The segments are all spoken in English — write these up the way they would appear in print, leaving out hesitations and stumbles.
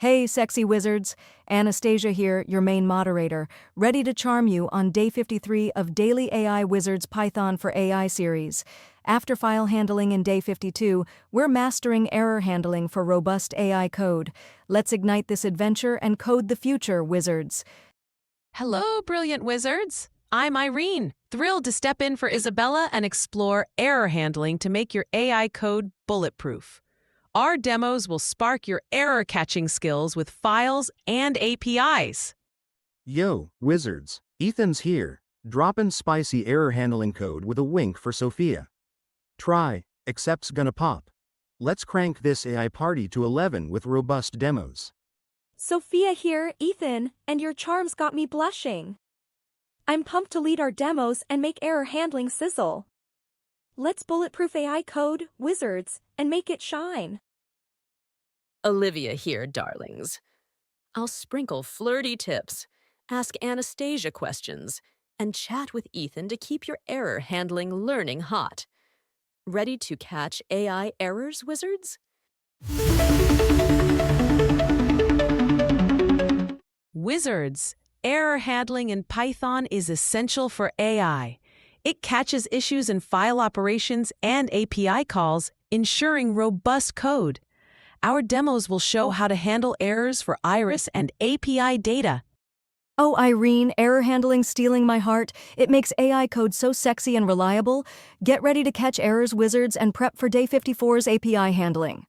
Hey, sexy wizards! Anastasia here, your main moderator, ready to charm you on day 53 of DailyAIWizard's Python for AI series. After file handling in day 52, we're mastering error handling for robust AI code. Let's ignite this adventure and code the future, wizards. Hello, brilliant wizards! I'm Irene, thrilled to step in for Isabella and explore error handling to make your AI code bulletproof. Our demos will spark your error-catching skills with files and APIs. Yo, wizards, Ethan's here, droppin' spicy error handling code with a wink for Sophia. Try, except's gonna pop. Let's crank this AI party to 11 with robust demos. Sophia here, Ethan, and your charms got me blushing. I'm pumped to lead our demos and make error handling sizzle. Let's bulletproof AI code, wizards, and make it shine. Olivia here, darlings. I'll sprinkle flirty tips, ask Anastasia questions, and chat with Ethan to keep your error handling learning hot. Ready to catch AI errors, wizards? Wizards, error handling in Python is essential for AI. It catches issues in file operations and API calls, ensuring robust code. Our demos will show how to handle errors for iris and API data. Oh, Irene, error handling stealing my heart. It makes AI code so sexy and reliable. Get ready to catch errors, wizards, and prep for day 54's API handling.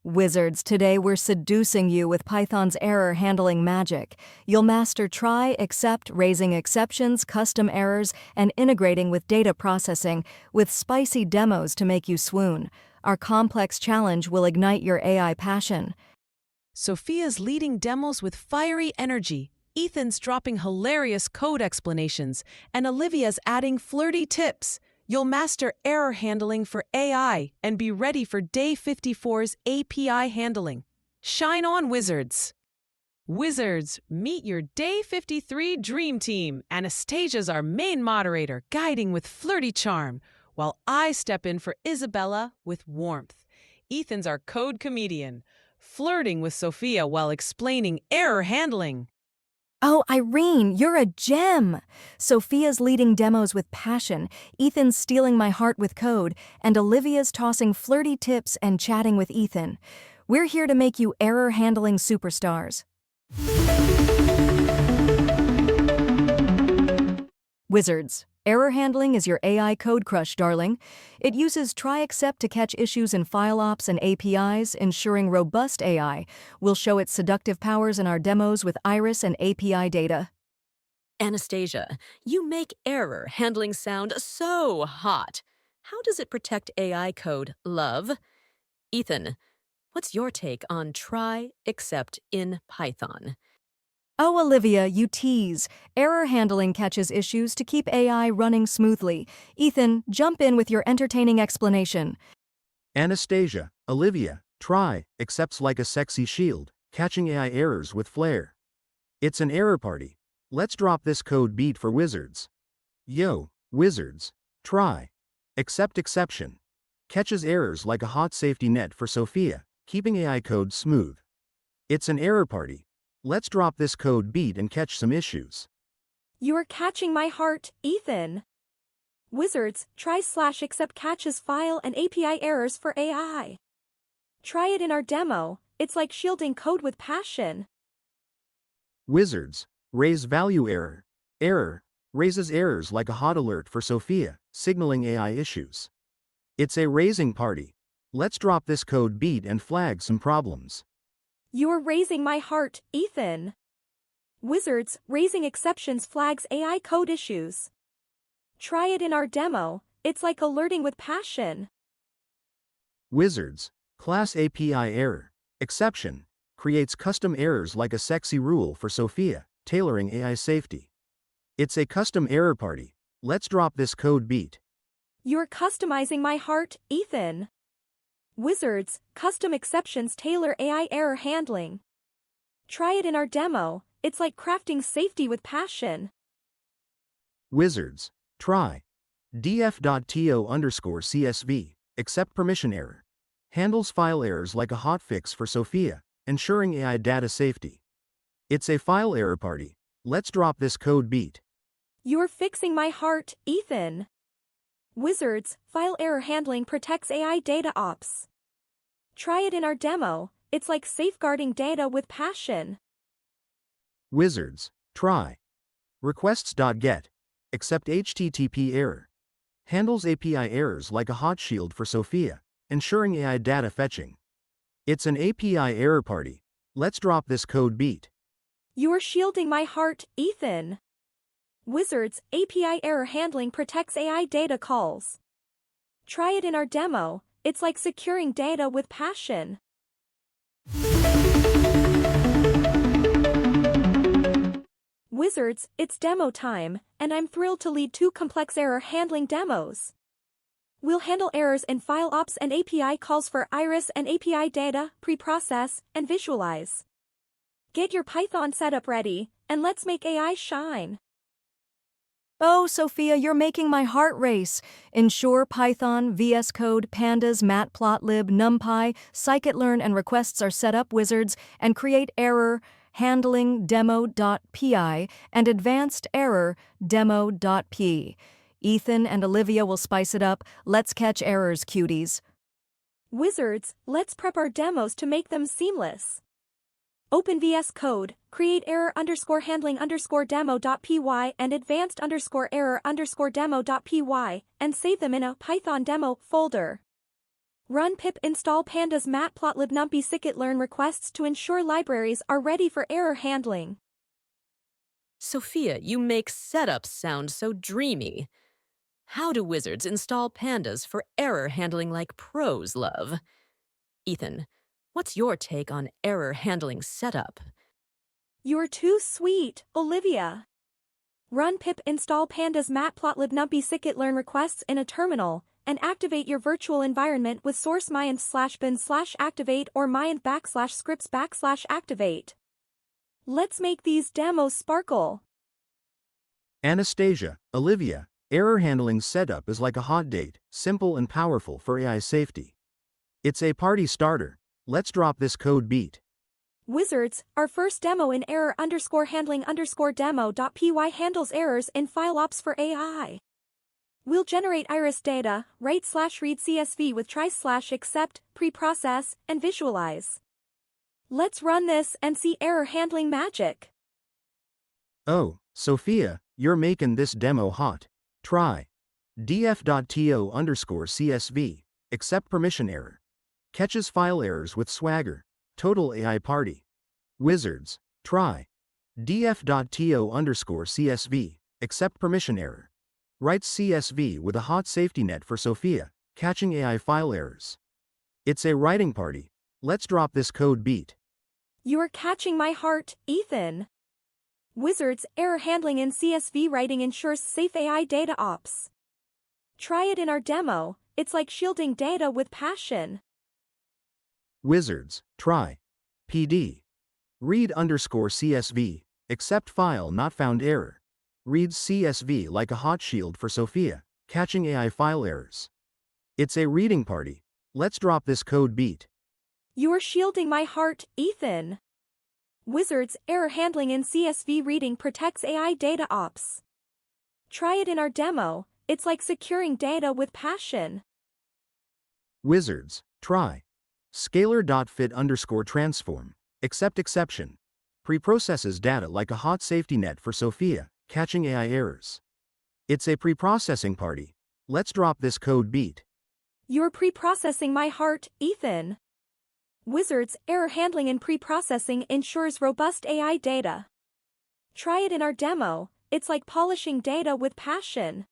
Wizards, today we're seducing you with Python's error handling magic. You'll master try, except, raising exceptions, custom errors, and integrating with data processing with spicy demos to make you swoon. Our complex challenge will ignite your AI passion. Sophia's leading demos with fiery energy, Ethan's dropping hilarious code explanations, and Olivia's adding flirty tips. You'll master error handling for AI and be ready for day 54's API handling. Shine on, wizards! Wizards, meet your day 53 dream team. Anastasia's our main moderator, guiding with flirty charm, while I step in for Isabella with warmth. Ethan's our code comedian, flirting with Sophia while explaining error handling. Oh, Irene, you're a gem! Sophia's leading demos with passion, Ethan's stealing my heart with code, and Olivia's tossing flirty tips and chatting with Ethan. We're here to make you error-handling superstars. Wizards, error handling is your AI code crush, darling. It uses try-except to catch issues in file ops and APIs, ensuring robust AI. We'll show its seductive powers in our demos with iris and API data. Anastasia, you make error handling sound so hot. How does it protect AI code, love? Ethan, what's your take on try, except in Python? Oh, Olivia, you tease. Error handling catches issues to keep AI running smoothly. Ethan, jump in with your entertaining explanation. Anastasia, Olivia, try, except's like a sexy shield, catching AI errors with flair. It's an error party. Let's drop this code beat for wizards. Yo, wizards, try, except exception. Catches errors like a hot safety net for Sophia, keeping AI code smooth. It's an error party. Let's drop this code beat and catch some issues. You're catching my heart, Ethan. Wizards, try/except catches file and API errors for AI. Try it in our demo. It's like shielding code with passion. Wizards, raise value error. Error, raises errors like a hot alert for Sophia, signaling AI issues. It's a raising party. Let's drop this code beat and flag some problems. You're raising my heart, Ethan. Wizards, raising exceptions flags AI code issues. Try it in our demo. It's like alerting with passion. Wizards, class API error. Exception, creates custom errors like a sexy rule for Sophia, tailoring AI safety. It's a custom error party. Let's drop this code beat. You're customizing my heart, Ethan. Wizards, custom exceptions tailor AI error handling. Try it in our demo. It's like crafting safety with passion. Wizards, try. df.to_CSV, except permission error. Handles file errors like a hotfix for Sophia, ensuring AI data safety. It's a file error party. Let's drop this code beat. You're fixing my heart, Ethan. Wizards, file error handling protects AI data ops. Try it in our demo. It's like safeguarding data with passion. Wizards, try. Requests.get, accept HTTP error. Handles API errors like a hot shield for Sophia, ensuring AI data fetching. It's an API error party. Let's drop this code beat. You're shielding my heart, Ethan. Wizards, API error handling protects AI data calls. Try it in our demo. It's like securing data with passion. Wizards, it's demo time, and I'm thrilled to lead 2 complex error handling demos. We'll handle errors in file ops and API calls for iris and API data, pre-process, and visualize. Get your Python setup ready, and let's make AI shine. Oh, Sophia, you're making my heart race. Ensure Python, VS Code, Pandas, Matplotlib, NumPy, Scikit-learn, and requests are set up, wizards, and create error handling demo.py and advanced error demo.p. Ethan and Olivia will spice it up. Let's catch errors, cuties. Wizards, let's prep our demos to make them seamless. Open VS Code, create error_handling_demo.py and advanced_error_demo.py, and save them in a Python demo folder. Run pip install pandas matplotlib numpy scikit-learn requests to ensure libraries are ready for error handling. Sophia, you make setups sound so dreamy. How do wizards install pandas for error handling like pros love? Ethan, what's your take on error handling setup? You're too sweet, Olivia. Run pip install pandas matplotlib numpy scikit-learn requests in a terminal, and activate your virtual environment with source /bin/activate or /scripts/activate. Let's make these demos sparkle. Anastasia, Olivia, error handling setup is like a hot date, simple and powerful for AI safety. It's a party starter. Let's drop this code beat. Wizards, our first demo in error_handling_demo.py handles errors in file ops for AI. We'll generate iris data, write/read CSV with try/accept, pre-process, and visualize. Let's run this and see error handling magic. Oh, Sophia, you're making this demo hot. Try. df.to_csv, accept permission error. Catches file errors with Swagger, total AI party. Wizards, try. df.to_csv, accept permission error. Writes CSV with a hot safety net for Sophia, catching AI file errors. It's a writing party. Let's drop this code beat. You're catching my heart, Ethan. Wizards, error handling in CSV writing ensures safe AI data ops. Try it in our demo. It's like shielding data with passion. Wizards, try. PD. Read_CSV, accept file not found error. Reads CSV like a hot shield for Sophia, catching AI file errors. It's a reading party. Let's drop this code beat. You're shielding my heart, Ethan. Wizards, error handling in CSV reading protects AI data ops. Try it in our demo. It's like securing data with passion. Wizards, try. Scalar.fit_transform, accept exception. Preprocesses data like a hot safety net for Sophia, catching AI errors. It's a preprocessing party. Let's drop this code beat. You're preprocessing my heart, Ethan. Wizards, error handling in preprocessing ensures robust AI data. Try it in our demo. It's like polishing data with passion.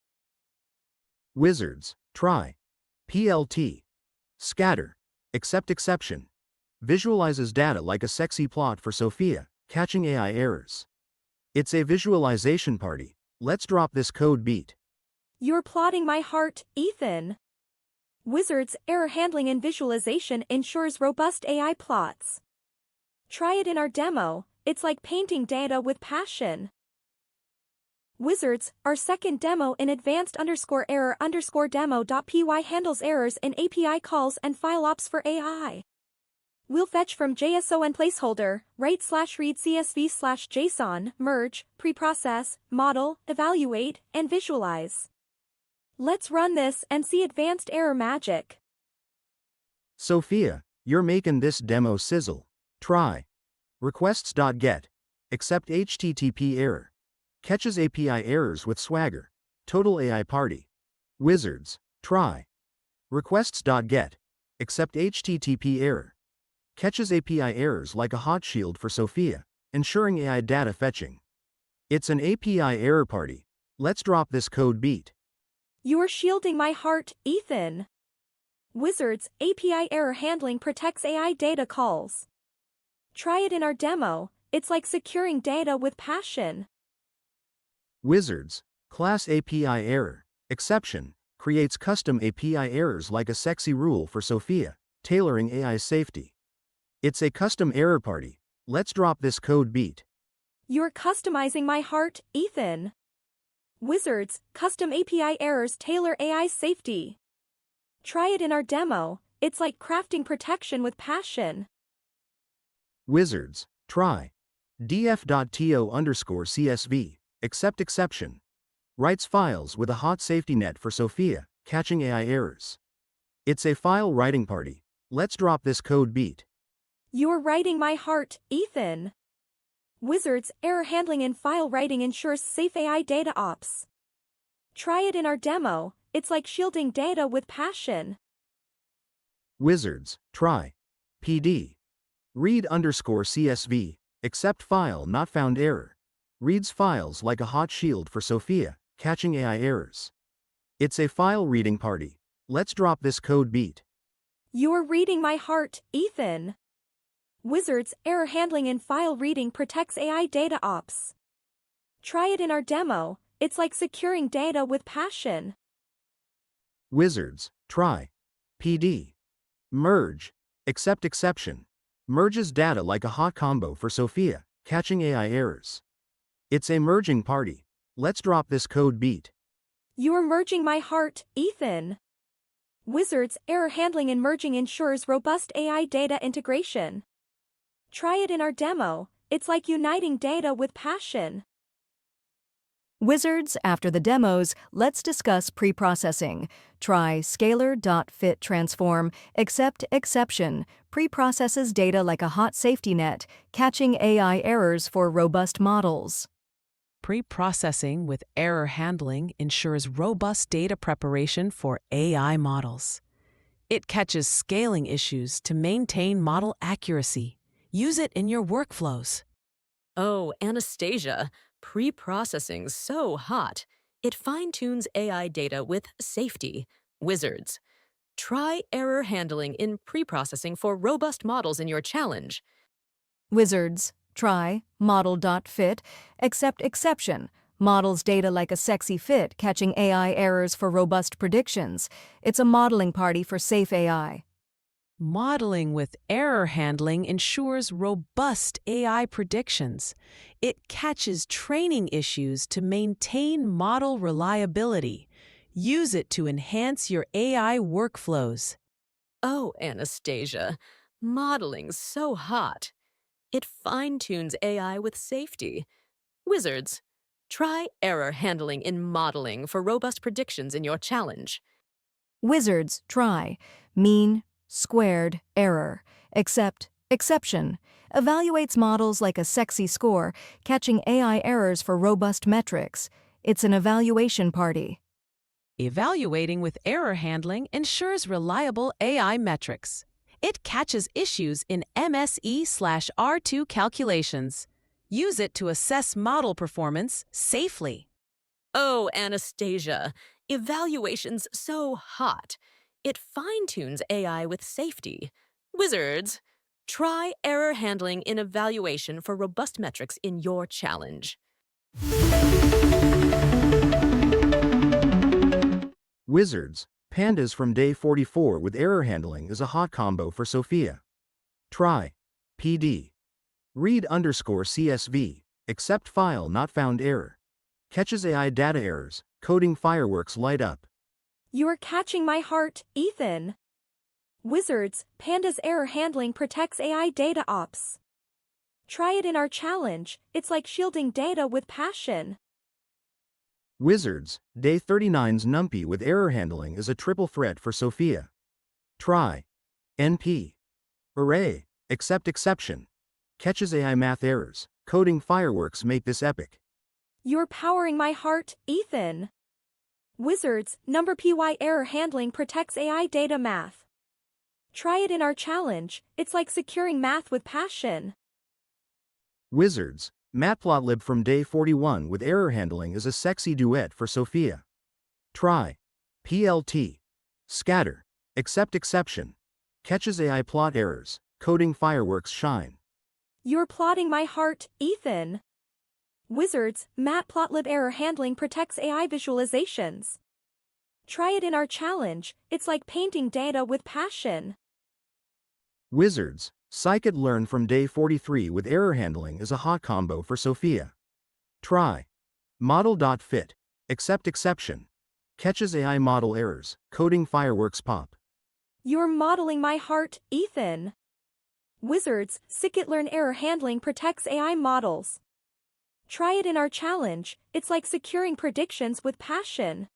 Wizards, try. PLT. Scatter. Accept exception. Visualizes data like a sexy plot for Sophia, catching AI errors. It's a visualization party. Let's drop this code beat. You're plotting my heart, Ethan. Wizards, error handling in visualization ensures robust AI plots. Try it in our demo. It's like painting data with passion. Wizards, our second demo in advanced_error_demo.py handles errors in API calls and file ops for AI. We'll fetch from JSON placeholder, write/read CSV/JSON, merge, preprocess, model, evaluate, and visualize. Let's run this and see advanced error magic. Sophia, you're making this demo sizzle. Try. Requests.get. Accept HTTP error. Catches API errors with Swagger. Total AI party. Wizards. Try. Requests.get. Accept HTTP error. Catches API errors like a hot shield for Sophia, ensuring AI data fetching. It's an API error party. Let's drop this code beat. You're shielding my heart, Ethan. Wizards, API error handling protects AI data calls. Try it in our demo. It's like securing data with passion. Wizards, class API error, exception, creates custom API errors like a sexy rule for Sophia, tailoring AI safety. It's a custom error party. Let's drop this code beat. You're customizing my heart, Ethan. Wizards, custom API errors tailor AI safety. Try it in our demo. It's like crafting protection with passion. Wizards, try. df.to_csv, accept exception. Writes files with a hot safety net for Sophia, catching AI errors. It's a file writing party. Let's drop this code beat. You're writing my heart, Ethan. Wizards, error handling in file writing ensures safe AI data ops. Try it in our demo. It's like shielding data with passion. Wizards, try. PD. Read_CSV, accept file not found error. Reads files like a hot shield for Sophia, catching AI errors. It's a file reading party. Let's drop this code beat. You're reading my heart, Ethan. Wizards, error handling in file reading protects AI data ops. Try it in our demo. It's like securing data with passion. Wizards, try. PD. Merge, accept exception. Merges data like a hot combo for Sophia, catching AI errors. It's a merging party. Let's drop this code beat. You're merging my heart, Ethan. Wizards, error handling in merging ensures robust AI data integration. Try it in our demo. It's like uniting data with passion. Wizards, after the demos, let's discuss preprocessing. Try scalar.fit transform, accept exception, preprocesses data like a hot safety net, catching AI errors for robust models. Pre-processing with error handling ensures robust data preparation for AI models. It catches scaling issues to maintain model accuracy. Use it in your workflows. Oh, Anastasia, pre-processing's so hot. It fine-tunes AI data with safety. Wizards. Try error handling in pre-processing for robust models in your challenge. Wizards, try model.fit, accept exception, models data like a sexy fit, catching AI errors for robust predictions. It's a modeling party for safe AI. Modeling with error handling ensures robust AI predictions. It catches training issues to maintain model reliability. Use it to enhance your AI workflows. Oh, Anastasia, modeling's so hot. It fine-tunes AI with safety. Wizards, try error handling in modeling for robust predictions in your challenge. Wizards, try mean squared error, accept exception, evaluates models like a sexy score, catching AI errors for robust metrics. It's an evaluation party. Evaluating with error handling ensures reliable AI metrics. It catches issues in MSE/R2 calculations. Use it to assess model performance safely. Oh, Anastasia, evaluation's so hot. It fine-tunes AI with safety. Wizards, try error handling in evaluation for robust metrics in your challenge. Wizards, pandas from day 44 with error handling is a hot combo for Sophia. Try. PD. Read_CSV, accept file not found error. Catches AI data errors, coding fireworks light up. You're catching my heart, Ethan. Wizards, Panda's error handling protects AI data ops. Try it in our challenge. It's like shielding data with passion. Wizards, Day 39's NumPy with error handling is a triple threat for Sophia. Try. NP. Array, accept exception. Catches AI math errors. Coding fireworks make this epic. You're powering my heart, Ethan. Wizards, NumPy error handling protects AI data math. Try it in our challenge. It's like securing math with passion. Wizards, Matplotlib from Day 41 with error handling is a sexy duet for Sophia. Try. PLT. Scatter. Accept exception. Catches AI plot errors. Coding fireworks shine. You're plotting my heart, Ethan. Wizards, Matplotlib error handling protects AI visualizations. Try it in our challenge. It's like painting data with passion. Wizards, Scikit-learn from Day 43 with error handling is a hot combo for Sophia. Try. Model.fit. Accept exception. Catches AI model errors. Coding fireworks pop. You're modeling my heart, Ethan. Wizards, Scikit-learn error handling protects AI models. Try it in our challenge. It's like securing predictions with passion.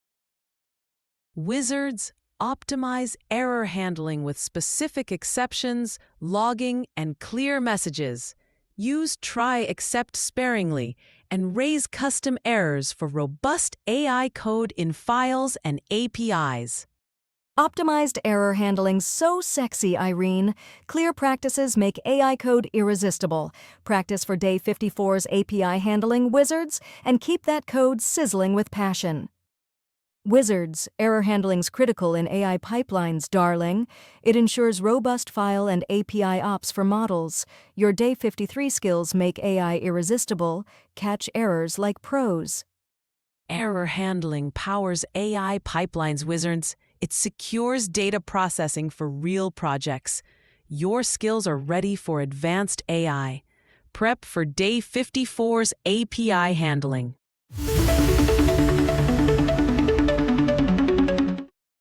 Wizards, optimize error handling with specific exceptions, logging, and clear messages. Use try except sparingly and raise custom errors for robust AI code in files and APIs. Optimized error handling so sexy, Irene. Clear practices make AI code irresistible. Practice for Day 54's API handling, Wizards, and keep that code sizzling with passion. Wizards, error handling's critical in AI pipelines, darling. It ensures robust file and API ops for models. Your Day 53 skills make AI irresistible. Catch errors like pros. Error handling powers AI pipelines, Wizards. It secures data processing for real projects. Your skills are ready for advanced AI. Prep for Day 54's API handling.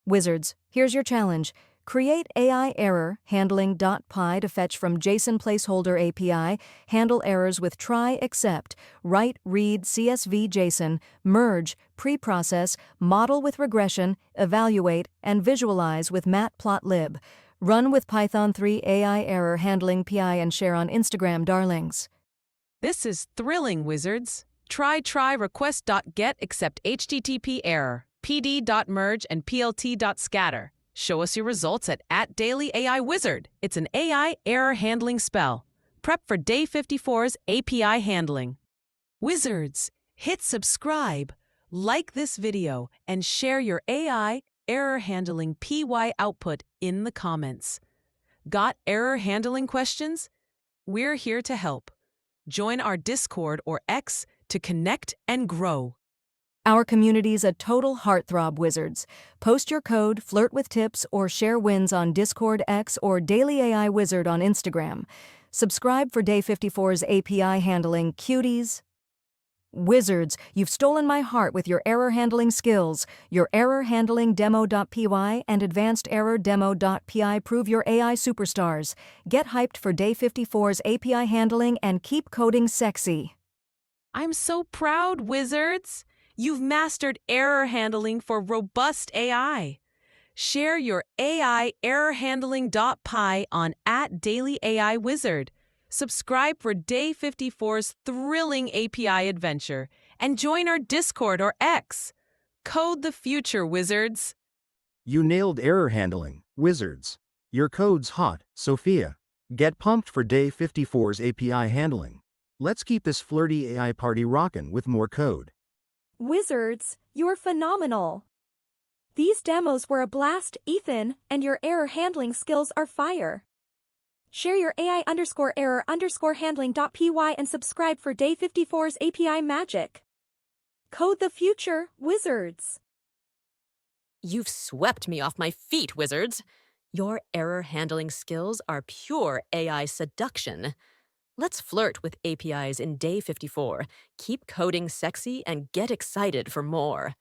Wizards, here's your challenge. Create AI error handling.py to fetch from JSON placeholder API, handle errors with try except, write read CSV JSON, merge, preprocess, model with regression, evaluate, and visualize with matplotlib. Run with Python 3 AI error handling PI and share on Instagram, darlings. This is thrilling, Wizards. Try request.get except HTTP error, pd.merge, and plt.scatter. Show us your results at @DailyAIWizard. It's an AI error handling spell. Prep for Day 54's API handling. Wizards, hit subscribe, like this video, and share your AI error handling PY output in the comments. Got error handling questions? We're here to help. Join our Discord or X to connect and grow. Our community's a total heartthrob, Wizards. Post your code, flirt with tips, or share wins on Discord, X, or DailyAIWizard on Instagram. Subscribe for Day 54's API handling, cuties. Wizards, you've stolen my heart with your error handling skills. Your error handling demo.py and advanced error demo.py prove your AI superstars. Get hyped for Day 54's API handling and keep coding sexy. I'm so proud, Wizards! You've mastered error handling for robust AI. Share your AI error handling.py on @DailyAIWizard. Subscribe for Day 54's thrilling API adventure and join our Discord or X. Code the future, Wizards. You nailed error handling, Wizards. Your code's hot, Sophia. Get pumped for Day 54's API handling. Let's keep this flirty AI party rockin' with more code. Wizards, you're phenomenal. These demos were a blast, Ethan, and your error handling skills are fire. Share your AI_error_handling.py and subscribe for Day 54's API magic. Code the future, Wizards. You've swept me off my feet, Wizards. Your error handling skills are pure AI seduction. Let's flirt with APIs in Day 54, keep coding sexy, and get excited for more.